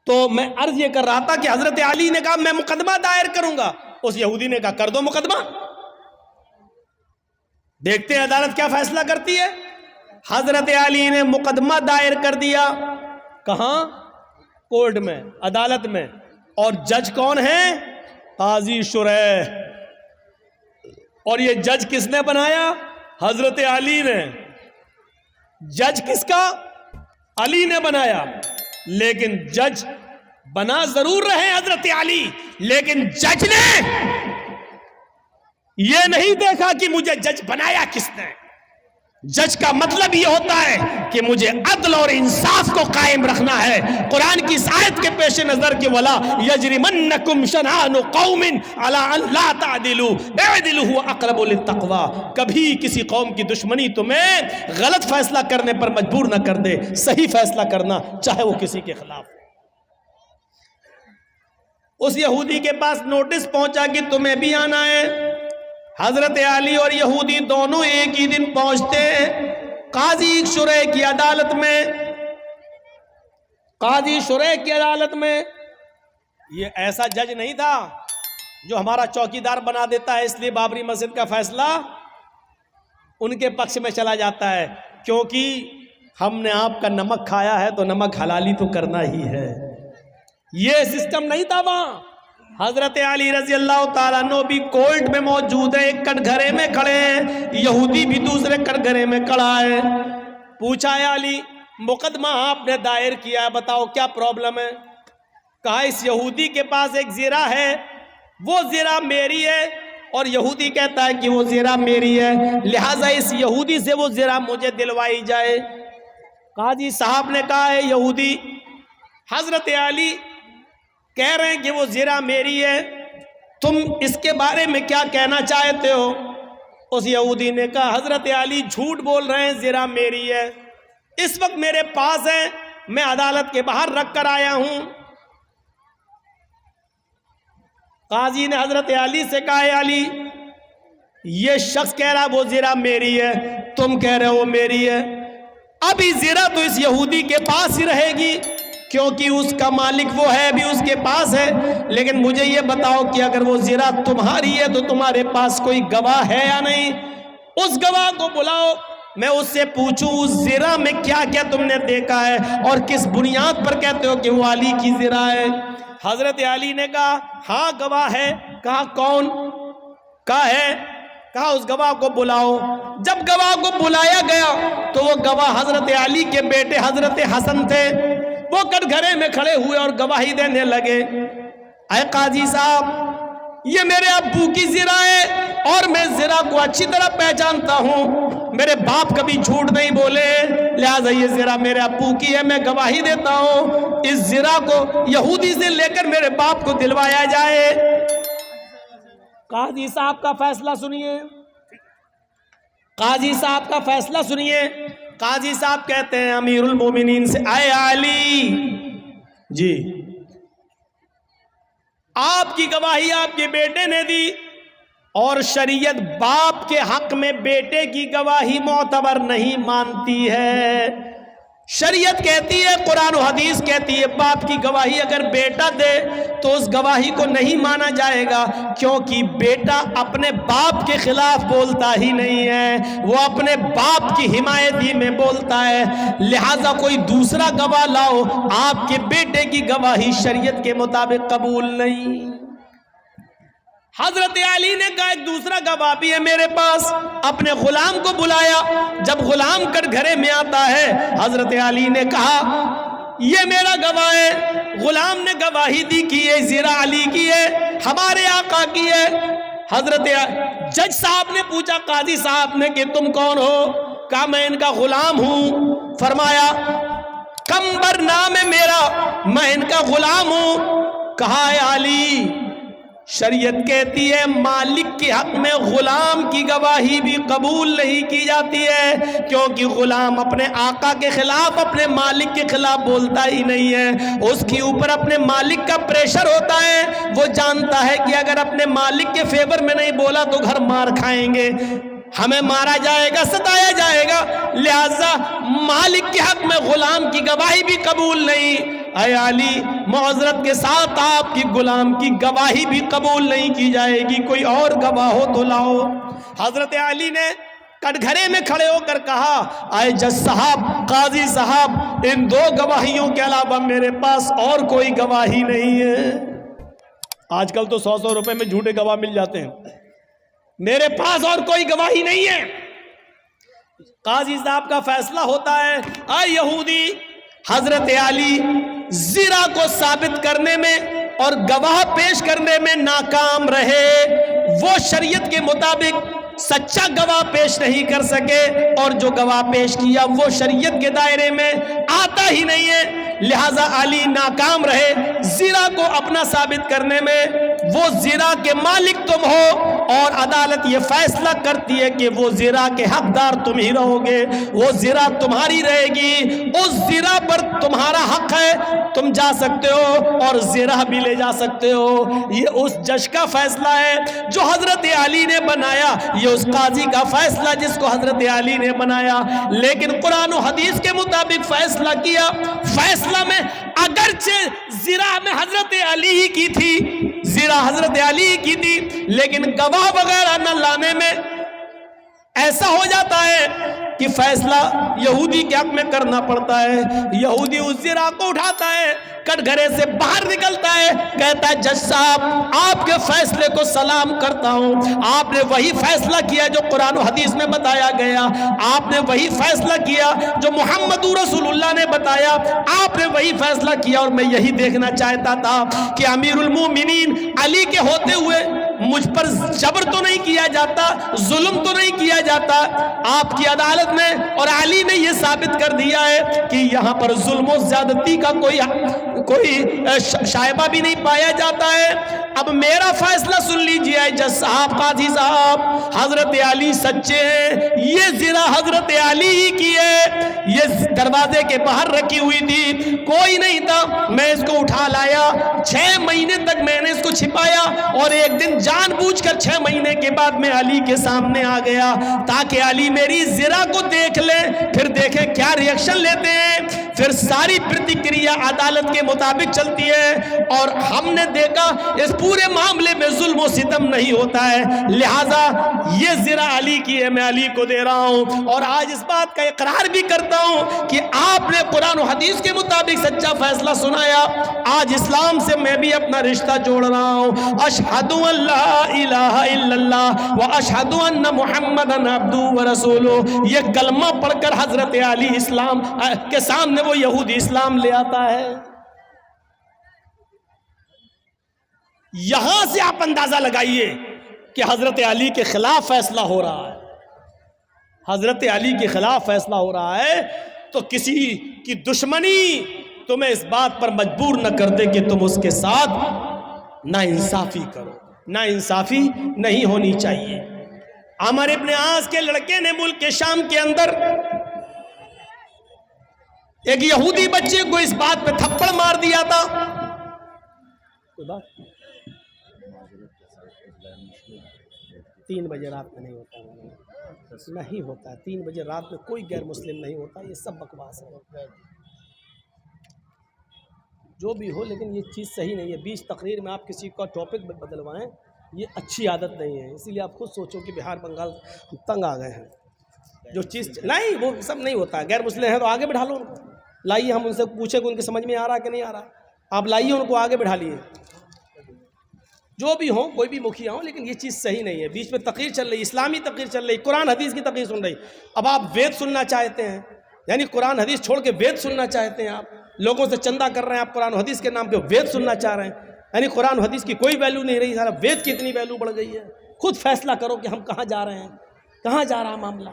تو میں عرض یہ کر رہا تھا کہ حضرت علی نے کہا میں مقدمہ دائر کروں گا، اس یہودی نے کہا کر دو مقدمہ، دیکھتے ہیں عدالت کیا فیصلہ کرتی ہے۔ حضرت علی نے مقدمہ دائر کر دیا، کہاں؟ کورٹ میں، عدالت میں، اور جج کون ہے؟ قاضی شریح۔ اور یہ جج کس نے بنایا؟ حضرت علی نے۔ جج کس کا؟ علی نے بنایا، لیکن جج بنا ضرور رہے حضرت علی، لیکن جج نے یہ نہیں دیکھا کہ مجھے جج بنایا کس نے۔ جج کا مطلب یہ ہوتا ہے کہ مجھے عدل اور انصاف کو قائم رکھنا ہے۔ قرآن کی اس آیت کے پیش نظر کہ وَلَا يَجْرِمَنَّكُمْ شَنَآنُ قَوْمٍ عَلَىٰ أَن لَا تَعْدِلُوا اعْدِلُوا هُوَ أَقْرَبُ لِلتَّقْوَىٰ، کبھی کسی قوم کی دشمنی تمہیں غلط فیصلہ کرنے پر مجبور نہ کر دے، صحیح فیصلہ کرنا چاہے وہ کسی کے خلاف۔ اس یہودی کے پاس نوٹس پہنچا کہ تمہیں بھی آنا ہے۔ حضرت علی اور یہودی دونوں ایک ہی دن پہنچتے ہیں قاضی شریح کی عدالت میں۔ قاضی شریح کی عدالت میں یہ ایسا جج نہیں تھا جو ہمارا چوکیدار بنا دیتا ہے اس لیے بابری مسجد کا فیصلہ ان کے پکش میں چلا جاتا ہے، کیونکہ ہم نے آپ کا نمک کھایا ہے تو نمک حلالی تو کرنا ہی ہے۔ یہ سسٹم نہیں تھا وہاں۔ حضرت علی رضی اللہ تعالیٰ عنہ بھی کورٹ میں موجود ہے، ایک کٹ گھرے میں کھڑے ہیں، یہودی بھی دوسرے کٹ گھرے میں کھڑا ہے۔ پوچھا ہے علی مقدمہ آپ نے دائر کیا ہے، بتاؤ کیا پرابلم ہے؟ کہا اس یہودی کے پاس ایک زرہ ہے، وہ زرہ میری ہے، اور یہودی کہتا ہے کہ وہ زرہ میری ہے، لہٰذا اس یہودی سے وہ زرہ مجھے دلوائی جائے۔ قاضی صاحب نے کہا ہے یہودی حضرت علی کہہ رہے ہیں کہ وہ زرہ میری ہے، تم اس کے بارے میں کیا کہنا چاہتے ہو؟ اس یہودی نے کہا حضرت علی جھوٹ بول رہے ہیں، زرہ میری ہے، اس وقت میرے پاس ہے، میں عدالت کے باہر رکھ کر آیا ہوں۔ قاضی نے حضرت علی سے کہا ہے علی یہ شخص کہہ رہا وہ زرہ میری ہے، تم کہہ رہے ہو وہ میری ہے، ابھی زرہ تو اس یہودی کے پاس ہی رہے گی کیونکہ اس کا مالک وہ ہے، بھی اس کے پاس ہے، لیکن مجھے یہ بتاؤ کہ اگر وہ زرہ تمہاری ہے تو تمہارے پاس کوئی گواہ ہے یا نہیں؟ اس گواہ کو بلاؤ، میں اس سے پوچھوں اس زرہ میں کیا کیا تم نے دیکھا ہے اور کس بنیاد پر کہتے ہو کہ وہ علی کی زرہ ہے؟ حضرت علی نے کہا ہاں گواہ ہے۔ کہا کون؟ کہا ہے۔ کہا اس گواہ کو بلاؤ۔ جب گواہ کو بلایا گیا تو وہ گواہ حضرت علی کے بیٹے حضرت حسن تھے، وہ کٹ گھرے میں کھڑے ہوئے اور گواہی دینے لگے، اے قاضی صاحب یہ میرے ابو کی زرہ ہے اور میں زرہ کو اچھی طرح پہچانتا ہوں، میرے باپ کبھی جھوٹ نہیں بولے، لہٰذا یہ زرہ میرے ابو کی ہے، میں گواہی دیتا ہوں اس زرہ کو یہودی سے لے کر میرے باپ کو دلوایا جائے۔ قاضی صاحب کا فیصلہ سنیے، قاضی صاحب کا فیصلہ سنیے۔ قاضی صاحب کہتے ہیں امیر المومنین سے اے علی جی آپ کی گواہی آپ کے بیٹے نے دی اور شریعت باپ کے حق میں بیٹے کی گواہی معتبر نہیں مانتی ہے۔ شریعت کہتی ہے، قرآن و حدیث کہتی ہے باپ کی گواہی اگر بیٹا دے تو اس گواہی کو نہیں مانا جائے گا، کیونکہ بیٹا اپنے باپ کے خلاف بولتا ہی نہیں ہے، وہ اپنے باپ کی حمایت ہی میں بولتا ہے، لہٰذا کوئی دوسرا گواہ لاؤ، آپ کے بیٹے کی گواہی شریعت کے مطابق قبول نہیں۔ حضرت علی نے کہا ایک دوسرا گواہ بھی ہے میرے پاس، اپنے غلام کو بلایا۔ جب غلام کٹ گھرے میں آتا ہے حضرت علی نے کہا یہ میرا گواہ ہے، غلام نے گواہی دی کہ یہ زرہ علی کی ہے، ہمارے آقا کی ہے۔ حضرت جج صاحب نے پوچھا قاضی صاحب نے کہ تم کون ہو؟ کہا میں ان کا غلام ہوں۔ فرمایا کمبر نام ہے میرا، میں ان کا غلام ہوں۔ کہا اے علی شریعت کہتی ہے مالک کے حق میں غلام کی گواہی بھی قبول نہیں کی جاتی ہے، کیونکہ غلام اپنے آقا کے خلاف اپنے مالک کے خلاف بولتا ہی نہیں ہے، اس کے اوپر اپنے مالک کا پریشر ہوتا ہے، وہ جانتا ہے کہ اگر اپنے مالک کے فیور میں نہیں بولا تو گھر مار کھائیں گے، ہمیں مارا جائے گا، ستایا جائے گا، لہذا مالک کے حق میں غلام کی گواہی بھی قبول نہیں۔ اے علی معذرت کے ساتھ آپ کی غلام کی گواہی بھی قبول نہیں کی جائے گی، کوئی اور گواہ ہو تو لاؤ۔ حضرت علی نے کٹ گھرے میں کھڑے ہو کر کہا اے جج صاحب، قاضی صاحب، ان 2 گواہیوں کے علاوہ میرے پاس اور کوئی گواہی نہیں ہے۔ آج کل تو 100 روپے میں جھوٹے گواہ مل جاتے ہیں، میرے پاس اور کوئی گواہی نہیں ہے۔ قاضی صاحب کا فیصلہ ہوتا ہے اے یہودی، حضرت علی زنا کو ثابت کرنے میں اور گواہ پیش کرنے میں ناکام رہے، وہ شریعت کے مطابق سچا گواہ پیش نہیں کر سکے، اور جو گواہ پیش کیا وہ شریعت کے دائرے میں آتا ہی نہیں ہے، لہذا علی ناکام رہے زنا کو اپنا ثابت کرنے میں۔ وہ زنا کے مالک تم ہو، اور عدالت یہ فیصلہ کرتی ہے کہ وہ زنا کے حقدار تم ہی رہو گے، وہ زنا تمہاری رہے گی، اس زنا پر تمہارا حق ہے، تم جا سکتے ہو اور زنا بھی لے جا سکتے ہو۔ یہ اس جج کا فیصلہ ہے جو حضرت علی نے بنایا، یہ اس قاضی کا فیصلہ جس کو حضرت علی نے بنایا، لیکن قرآن و حدیث کے مطابق فیصلہ کیا۔ فیصلہ میں اگرچہ زنا میں حضرت علی ہی کی تھی، زنا حضرت علی ہی کی تھی، لیکن گواہ وغیرہ نہ لانے میں ایسا ہو جاتا ہے کہ فیصلہ یہودی کے حق میں کرنا پڑتا ہے۔ یہودی اس زنا کو اٹھاتا ہے، کٹ گھرے سے باہر نکلتا ہے، کہتا ہے جج صاحب آپ کے فیصلے کو سلام کرتا ہوں، آپ نے وہی فیصلہ کیا جو قرآن و حدیث میں بتایا گیا، آپ نے وہی فیصلہ کیا جو محمد رسول اللہ نے بتایا، آپ نے وہی فیصلہ کیا، اور میں یہی دیکھنا چاہتا تھا کہ امیر المومنین علی کے ہوتے ہوئے مجھ پر جبر تو نہیں کیا جاتا، ظلم تو نہیں کیا جاتا۔ آپ کی عدالت نے اور علی نے یہ ثابت کر دیا ہے کہ یہاں پر ظلم و زیادتی کا کوئی شائبہ بھی نہیں پایا جاتا ہے۔ اب میرا فیصلہ سن لیجئے جج صاحب، قاضی صاحب، حضرت علی سچے ہیں، یہ زنا حضرت علی ہی کی ہے، یہ دروازے کے باہر رکھی ہوئی تھی، کوئی نہیں تھا، میں اس کو اٹھا لایا، 6 مہینے تک میں نے اس کو چھپایا، اور ایک دن جان بوجھ کر 6 مہینے کے بعد میں علی کے سامنے آ گیا تاکہ علی میری زنا کو دیکھ لے، پھر دیکھیں کیا ریئیکشن لیتے ہیں۔ پھر ساری پرتکریا عدالت کے مطابق چلتی ہے، اور ہم نے دیکھا اس پورے معاملے میں ظلم و ستم نہیں ہوتا ہے، لہٰذا یہ زنا علی کی ہے، میں علی کو دے رہا ہوں، اور آج اس بات کا اقرار بھی کرتا ہوں کہ آپ نے قرآن و حدیث کے مطابق سچا فیصلہ سنایا۔ آج اسلام سے میں بھی اپنا رشتہ جوڑ رہا ہوں، اشہد ان لا الہ الا اللہ و اشہد ان محمدن عبدہ و رسولہ، یہ کلمہ پڑھ کر حضرت علی اسلام کے سامنے وہ یہودی اسلام لے آتا ہے۔ یہاں سے آپ اندازہ لگائیے کہ حضرت علی کے خلاف فیصلہ ہو رہا ہے، حضرت علی کے خلاف فیصلہ ہو رہا ہے، تو کسی کی دشمنی تمہیں اس بات پر مجبور نہ کر دے کہ تم اس کے ساتھ نا انصافی کرو۔ نا انصافی نہیں ہونی چاہیے۔ عمر ابن عاص کے لڑکے نے ملک کے شام کے اندر ایک یہودی بچے کو اس بات پہ تھپڑ مار دیا تھا۔ 3 بجے رات میں نہیں ہوتا 3 بجے رات میں کوئی غیر مسلم نہیں ہوتا، یہ سب بکواس ہے، جو بھی ہو، لیکن یہ چیز صحیح نہیں ہے۔ 20 تقریر میں آپ کسی کا ٹاپک بدلوائیں، یہ اچھی عادت نہیں ہے۔ اسی لیے آپ خود سوچو کہ بہار بنگال تنگ آ گئے ہیں، جو چیز نہیں وہ سب نہیں ہوتا ہے۔ غیر مسلم ہے تو آگے بٹھا لو ان کو، لائیے، ہم ان سے پوچھیں کہ ان کی سمجھ میں آ رہا کہ نہیں آ رہا، آپ لائیے ان کو آگے بٹھا لیے، جو بھی ہوں، کوئی بھی مکھیا ہوں، لیکن یہ چیز صحیح نہیں ہے۔ بیچ میں تقریر چل رہی، اسلامی تقریر چل رہی، قرآن حدیث کی تقریر سن رہی، اب آپ وید سننا چاہتے ہیں، یعنی قرآن حدیث چھوڑ کے وید سننا چاہتے ہیں، آپ لوگوں سے چندہ کر رہے ہیں، آپ قرآن حدیث کے نام پہ وید سننا چاہ رہے ہیں، یعنی قرآن حدیث کی کوئی ویلیو نہیں رہی، سارا وید کی اتنی ویلیو بڑھ گئی ہے۔ خود فیصلہ کرو کہ ہم کہاں جا رہے ہیں، کہاں جا رہا معاملہ،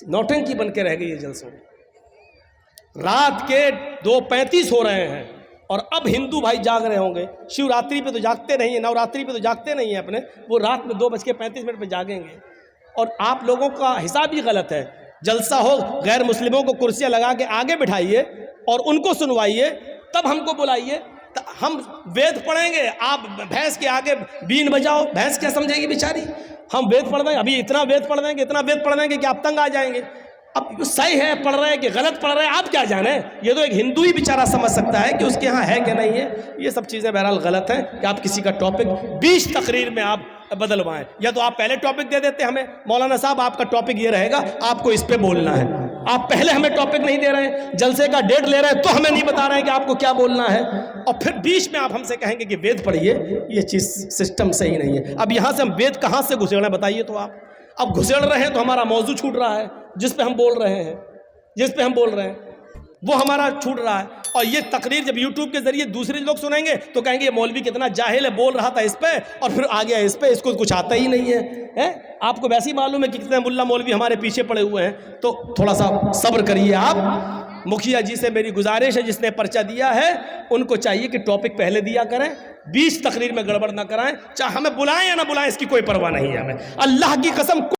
نوٹنکی بن کے رہ گئی ہے جلسوں میں۔ رات کے 2:35 ہو رہے ہیں، اور اب ہندو بھائی جاگ رہے ہوں گے، شیوراتری پہ تو جاگتے نہیں ہیں، نوراتری پہ تو جاگتے نہیں ہیں اپنے، وہ رات میں 2:35 پہ جاگیں گے، اور آپ لوگوں کا حساب ہی غلط ہے۔ جلسہ ہو، غیر مسلموں کو کرسیاں لگا کے آگے بٹھائیے اور ان کو سنوائیے، تب ہم کو بلائیے، ہم وید پڑھیں گے، آپ بھینس کے آگے بین بجاؤ، بھینس کیا سمجھے گی بیچاری؟ ہم وید پڑھ دیں گے، ابھی اتنا وید پڑھ دیں گے، اتنا وید پڑھ دیں گے کہ آپ تنگ آ جائیں گے۔ اب صحیح ہے پڑھ رہے ہیں کہ غلط پڑھ رہے ہیں آپ کیا جانیں, یہ تو ایک ہندو ہی بیچارہ سمجھ سکتا ہے کہ اس کے ہاں ہے کہ نہیں ہے. یہ سب چیزیں بہرحال غلط ہیں کہ آپ کسی کا ٹاپک 20 تقریر میں آپ بدلوائیں. یا تو آپ پہلے ٹاپک دے دیتے ہمیں, مولانا صاحب آپ کا ٹاپک یہ رہے گا, آپ کو اس پہ بولنا ہے. آپ پہلے ہمیں ٹاپک نہیں دے رہے ہیں, جلسے کا ڈیٹ لے رہے ہیں تو ہمیں نہیں بتا رہے ہیں کہ آپ کو کیا بولنا ہے, اور پھر بیچ میں آپ ہم سے کہیں گے کہ وید پڑھیے. یہ چیز سسٹم صحیح نہیں ہے. اب یہاں سے ہم وید کہاں سے گھسیڑ ہیں بتائیے تو آپ. اب گھسیڑ رہے ہیں تو ہمارا موضوع چھوٹ رہا ہے, جس پہ ہم بول رہے ہیں وہ ہمارا چھوٹ رہا ہے. اور یہ تقریر جب یوٹیوب کے ذریعے دوسرے لوگ سنیں گے تو کہیں گے یہ مولوی کتنا جاہل ہے, بول رہا تھا اس پہ اور پھر آ گیا اس پہ, اس کو کچھ آتا ہی نہیں ہے. آپ کو ویسے ہی معلوم ہے کہ کتنے ملا مولوی ہمارے پیچھے پڑے ہوئے ہیں. تو تھوڑا سا صبر کریے آپ. مکھیا جی سے میری گزارش ہے, جس نے پرچہ دیا ہے ان کو چاہیے کہ ٹاپک پہلے دیا کریں, 20 تقریر میں گڑبڑ نہ کرائیں. چاہے ہمیں بلائیں یا نہ بلائیں اس کی کوئی پرواہ نہیں ہے ہمیں, اللہ کی قسم.